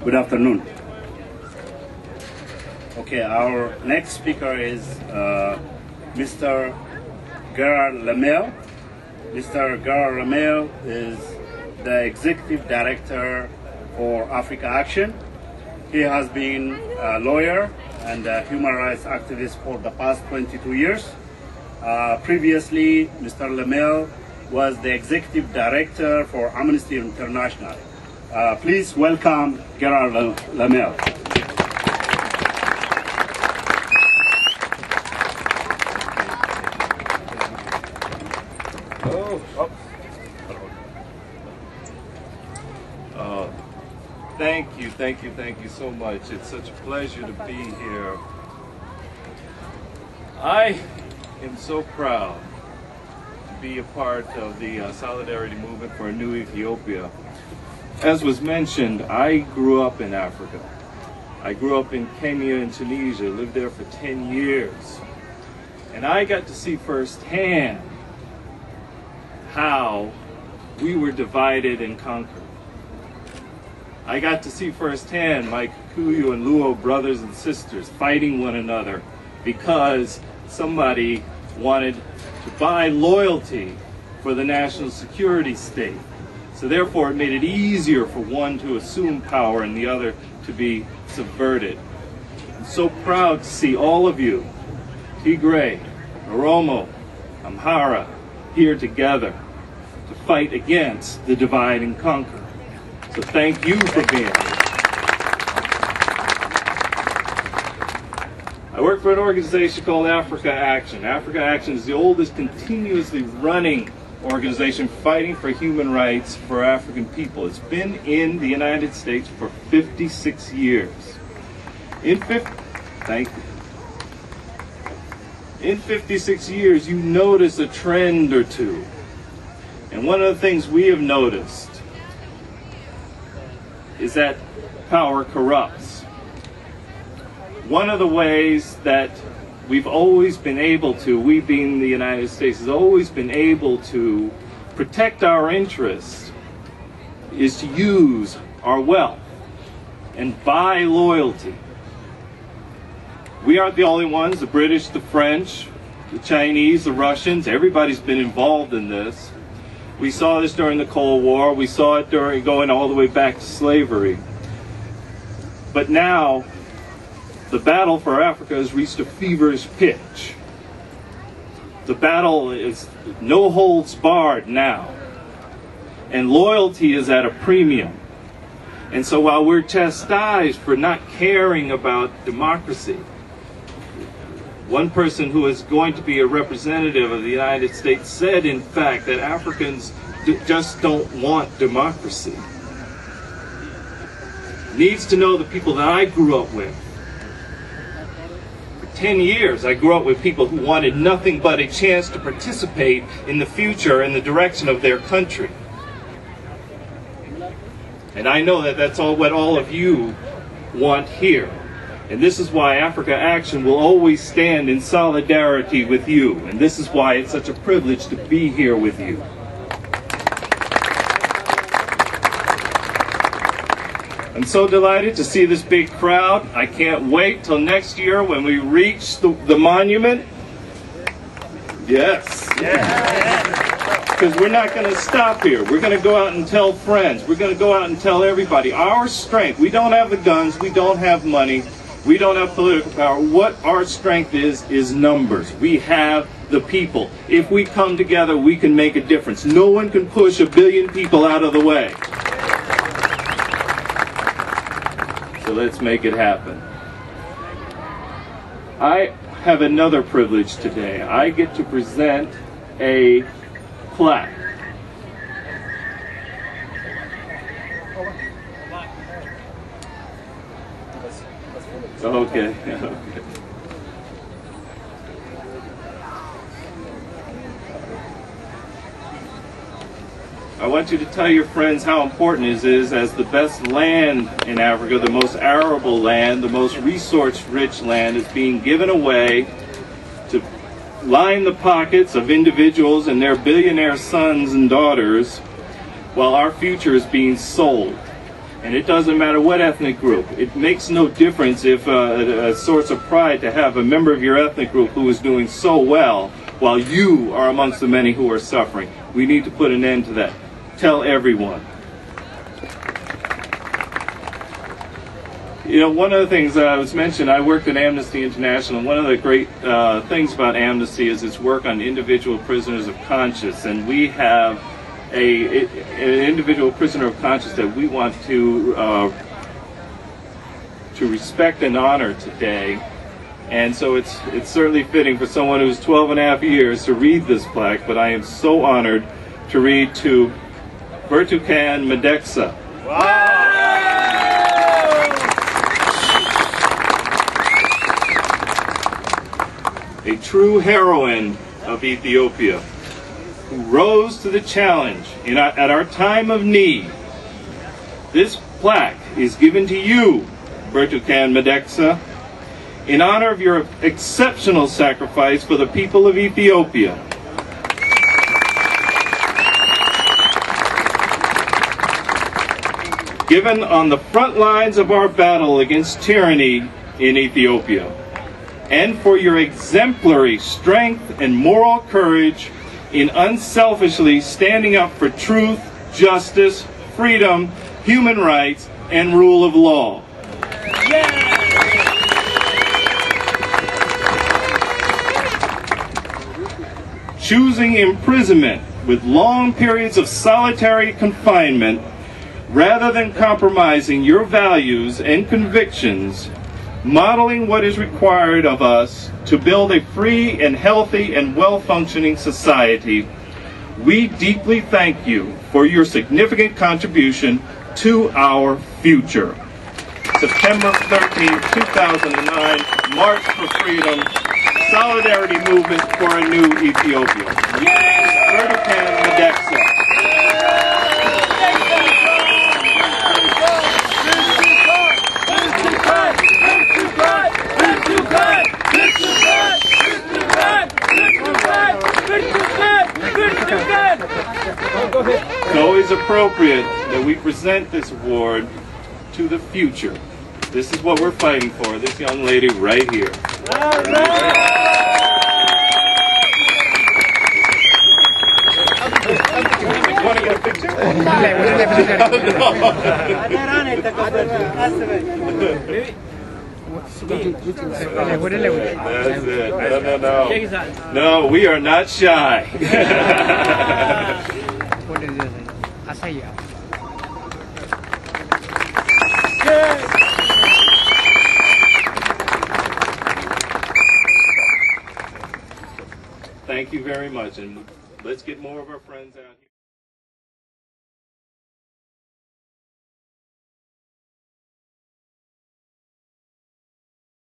Good afternoon. Okay, our next speaker is Mr. Gerald LeMelle. Mr. Gerald LeMelle is the Executive Director for Africa Action. He has been a lawyer and a human rights activist for the past 22 years. Previously, Mr. LeMelle was the Executive Director for Amnesty International. Please welcome Gerald LeMelle. Thank you so much. It's such a pleasure to be here. I am so proud to be a part of the Solidarity Movement for a New Ethiopia. As was mentioned, I grew up in Africa. I grew up in Kenya and Tunisia, lived there for 10 years. And I got to see firsthand how we were divided and conquered. I got to see firsthand my Kikuyu and Luo brothers and sisters fighting one another because somebody wanted to buy loyalty for the national security state. So therefore it made it easier for one to assume power and the other to be subverted. I'm so proud to see all of you, Tigray, Oromo, Amhara, here together to fight against the divide and conquer. So thank you for being here. I work for an organization called Africa Action. Africa Action is the oldest continuously running organization fighting for human rights for African people. It's been in the United States for 56 years. In 56 years, you notice a trend or two. And one of the things we have noticed is that power corrupts. One of the ways that we've always been able to, we being the United States, has always been able to protect our interests is to use our wealth and buy loyalty. We aren't the only ones, the British, the French, the Chinese, the Russians, everybody's been involved in this. We saw this during the Cold War. We saw it during going all the way back to slavery. But now, the battle for Africa has reached a feverish pitch. The battle is no holds barred now. And loyalty is at a premium. And so while we're chastised for not caring about democracy, one person who is going to be a representative of the United States said, in fact, that Africans just don't want democracy. Needs to know the people that I grew up with. For 10 years, I grew up with people who wanted nothing but a chance to participate in the future and the direction of their country. And I know that that's what all of you want here. And this is why Africa Action will always stand in solidarity with you. And this is why it's such a privilege to be here with you. I'm so delighted to see this big crowd. I can't wait till next year when we reach the monument. Yes. Because we're not going to stop here. We're going to go out and tell friends. We're going to go out and tell everybody our strength. We don't have the guns. We don't have money. We don't have political power. What our strength is numbers. We have the people. If we come together, we can make a difference. No one can push 1 billion people out of the way. So let's make it happen. I have another privilege today. I get to present a plaque. Okay. I want you to tell your friends how important it is as the best land in Africa, the most arable land, the most resource-rich land is being given away to line the pockets of individuals and their billionaire sons and daughters while our future is being sold. And it doesn't matter what ethnic group. It makes no difference if a source of pride to have a member of your ethnic group who is doing so well while you are amongst the many who are suffering. We need to put an end to that. Tell everyone. You know, one of the things that I was mentioned, I worked at Amnesty International. One of the great things about Amnesty is its work on individual prisoners of conscience. And we have an individual prisoner of conscience that we want to respect and honor today. And so it's certainly fitting for someone who's 12 and a half years to read this plaque, but I am so honored to read to Bertukan Medeksa. Wow! A true heroine of Ethiopia, who rose to the challenge at our time of need. This plaque is given to you, Bertukan Medeksa, in honor of your exceptional sacrifice for the people of Ethiopia. Given on the front lines of our battle against tyranny in Ethiopia, and for your exemplary strength and moral courage in unselfishly standing up for truth, justice, freedom, human rights, and rule of law. Choosing imprisonment with long periods of solitary confinement rather than compromising your values and convictions, modeling what is required of us to build a free and healthy and well-functioning society, we deeply thank you for your significant contribution to our future. September 13, 2009, March for Freedom, Solidarity Movement for a New Ethiopia. Bertukan Medeksa. It's always appropriate that we present this award to the future. This is what we're fighting for, this young lady right here. You want to get a picture? That's it. No, we are not shy. Thank you very much, and let's get more of our friends out here.